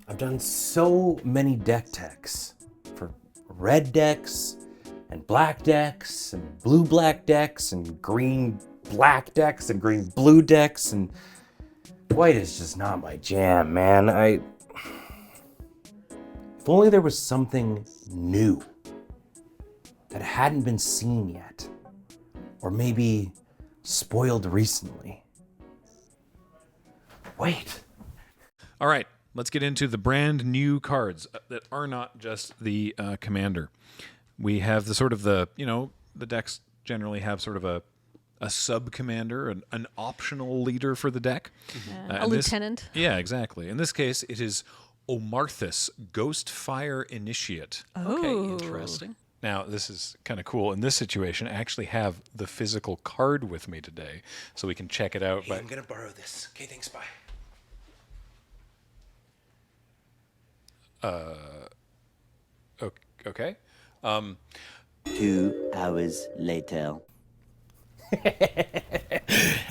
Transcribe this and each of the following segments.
I've done so many deck techs for red decks and black decks and blue black decks and green black decks and green blue decks, and white is just not my jam, man. If only there was something new that hadn't been seen yet, or maybe spoiled recently. Wait. All right, let's get into the brand new cards that are not just the commander. We have the decks generally have sort of a sub commander, an optional leader for the deck. A lieutenant. Yeah, exactly. In this case, it is Omarthus, Ghostfire Initiate. Okay, interesting. Now, this is kind of cool. In this situation, I actually have the physical card with me today, so we can check it out. Hey, I'm gonna borrow this. Okay, thanks, bye. Okay. 2 hours later.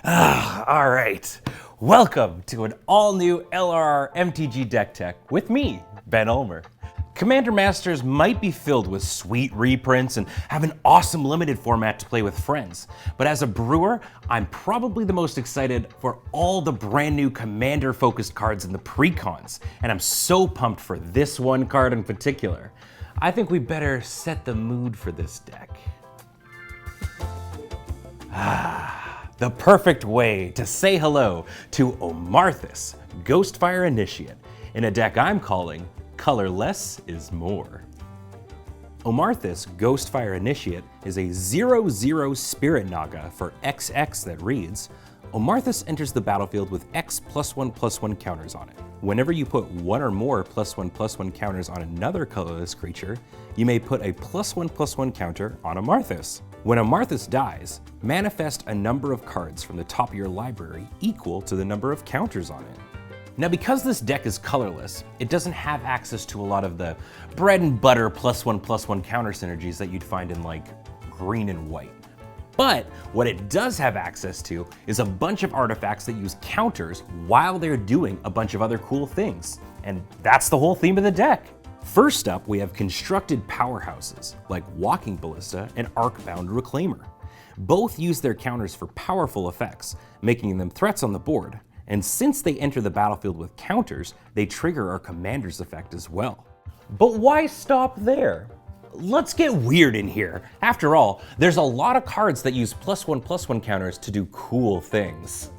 All right. Welcome to an all-new LRR MTG Deck Tech with me, Ben Ulmer. Commander Masters might be filled with sweet reprints and have an awesome limited format to play with friends, but as a brewer, I'm probably the most excited for all the brand new Commander-focused cards in the pre-cons, and I'm so pumped for this one card in particular. I think we better set the mood for this deck. The perfect way to say hello to Omarthus, Ghostfire Initiate, in a deck I'm calling Color Less is More. Omarthus, Ghostfire Initiate, is a 0/0 Spirit Naga for XX that reads, Omarthus enters the battlefield with X +1/+1 counters on it. Whenever you put one or more +1/+1 counters on another colorless creature, you may put a +1/+1 counter on Omarthus. When Omarthus dies, manifest a number of cards from the top of your library equal to the number of counters on it. Now, because this deck is colorless, it doesn't have access to a lot of the bread and butter +1/+1 counter synergies that you'd find in like green and white. But what it does have access to is a bunch of artifacts that use counters while they're doing a bunch of other cool things. And that's the whole theme of the deck. First up, we have constructed powerhouses like Walking Ballista and Arcbound Reclaimer. Both use their counters for powerful effects, making them threats on the board. And since they enter the battlefield with counters, they trigger our commander's effect as well. But why stop there? Let's get weird in here. After all, there's a lot of cards that use +1/+1 counters to do cool things.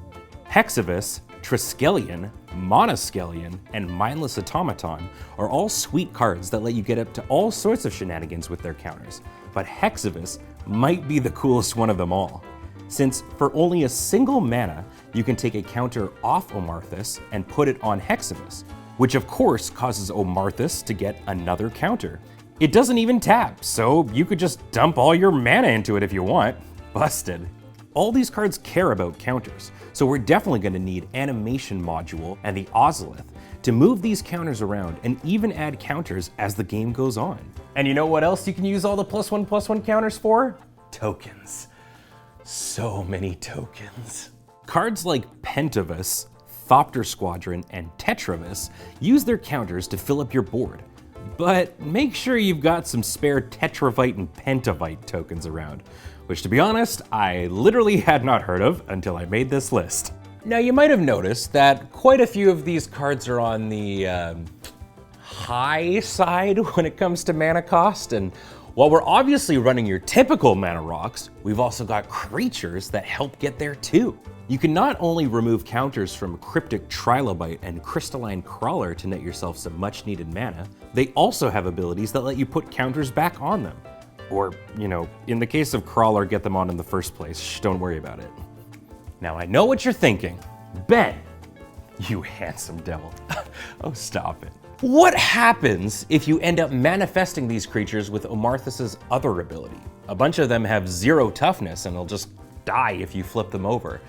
Hexavus, Triskelion, Monoskelion, and Mindless Automaton are all sweet cards that let you get up to all sorts of shenanigans with their counters, but Hexavus might be the coolest one of them all, since for only a single mana, you can take a counter off Omarthus and put it on Hexavus, which of course causes Omarthus to get another counter. It doesn't even tap, so you could just dump all your mana into it if you want. Busted. All these cards care about counters, so we're definitely going to need Animation Module and the Ozolith to move these counters around and even add counters as the game goes on. And you know what else you can use all the +1/+1 counters for? Tokens. So many tokens. Cards like Pentavus, Thopter Squadron, and Tetravus use their counters to fill up your board. But make sure you've got some spare Tetravite and Pentavite tokens around, which to be honest, I literally had not heard of until I made this list. Now you might have noticed that quite a few of these cards are on the high side when it comes to mana cost, and while we're obviously running your typical mana rocks, we've also got creatures that help get there too. You can not only remove counters from Cryptic Trilobite and Crystalline Crawler to net yourself some much needed mana, they also have abilities that let you put counters back on them. Or, in the case of Crawler, get them on in the first place. Shh, don't worry about it. Now I know what you're thinking. Ben, you handsome devil. Oh, stop it. What happens if you end up manifesting these creatures with Omarthus's other ability? A bunch of them have 0 toughness and they'll just die if you flip them over.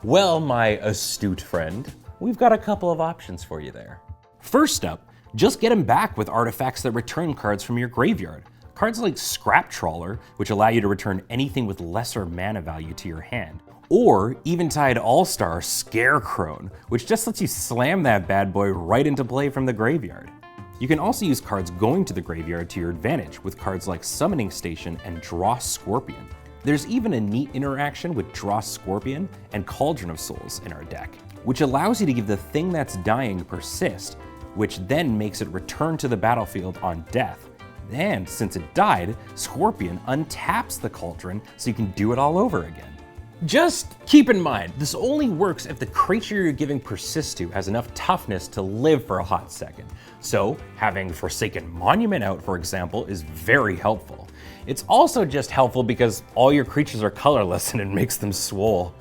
Well, my astute friend, we've got a couple of options for you there. First up, just get them back with artifacts that return cards from your graveyard. cards like Scrap Trawler, which allow you to return anything with lesser mana value to your hand, or Eventide All-Star Scarecrow, which just lets you slam that bad boy right into play from the graveyard. You can also use cards going to the graveyard to your advantage with cards like Summoning Station and Dross Scorpion. There's even a neat interaction with Dross Scorpion and Cauldron of Souls in our deck, which allows you to give the thing that's dying persist, which then makes it return to the battlefield on death. And since it died, Scorpion untaps the Cauldron so you can do it all over again. Just keep in mind, this only works if the creature you're giving persist to has enough toughness to live for a hot second. So having Forsaken Monument out, for example, is very helpful. It's also just helpful because all your creatures are colorless and it makes them swole.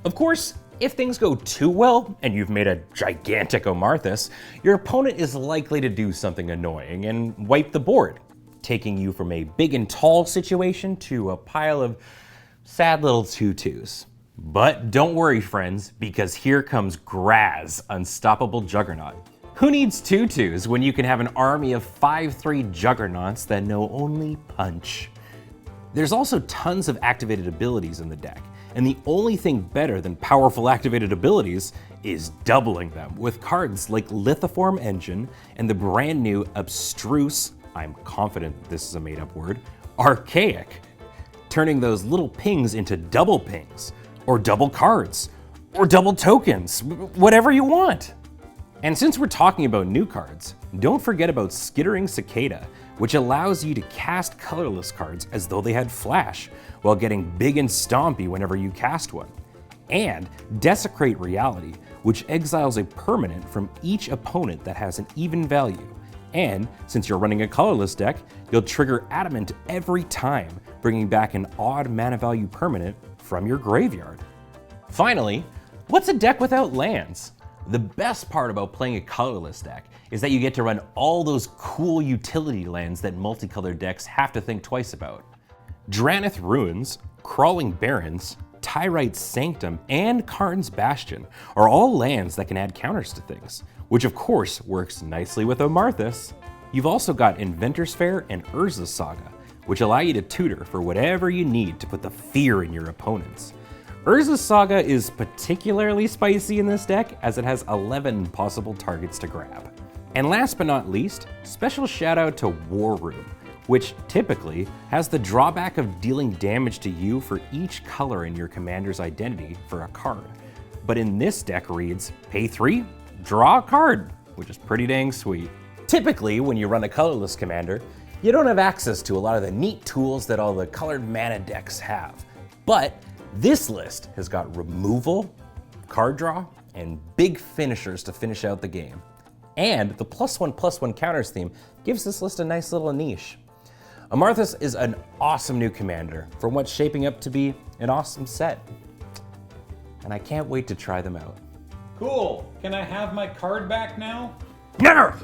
Of course, if things go too well and you've made a gigantic Omarthus, your opponent is likely to do something annoying and wipe the board, taking you from a big and tall situation to a pile of sad little 2/2s. But don't worry, friends, because here comes Graz, Unstoppable Juggernaut. Who needs 2/2s when you can have an army of 5/3 Juggernauts that know only punch? There's also tons of activated abilities in the deck, and the only thing better than powerful activated abilities is doubling them with cards like Lithoform Engine and the brand new abstruse, I'm confident this is a made-up word, Archaic, turning those little pings into double pings, or double cards, or double tokens, whatever you want. And since we're talking about new cards, don't forget about Skittering Cicada, which allows you to cast colorless cards as though they had flash, while getting big and stompy whenever you cast one. And Desecrate Reality, which exiles a permanent from each opponent that has an even value. And since you're running a colorless deck, you'll trigger Adamant every time, bringing back an odd mana value permanent from your graveyard. Finally, what's a deck without lands? The best part about playing a colorless deck is that you get to run all those cool utility lands that multicolored decks have to think twice about. Drannith Ruins, Crawling Barrens, Tyrite's Sanctum, and Karn's Bastion are all lands that can add counters to things, which of course works nicely with Omarthus. You've also got Inventor's Fair and Urza's Saga, which allow you to tutor for whatever you need to put the fear in your opponents. Urza's Saga is particularly spicy in this deck as it has 11 possible targets to grab. And last but not least, special shout out to War Room, which typically has the drawback of dealing damage to you for each color in your commander's identity for a card. But in this deck reads, pay 3, draw a card, which is pretty dang sweet. Typically, when you run a colorless commander, you don't have access to a lot of the neat tools that all the colored mana decks have. But this list has got removal, card draw, and big finishers to finish out the game. And the +1/+1 counters theme gives this list a nice little niche. Omarthus is an awesome new commander from what's shaping up to be an awesome set. And I can't wait to try them out. Cool. Can I have my card back now? Never!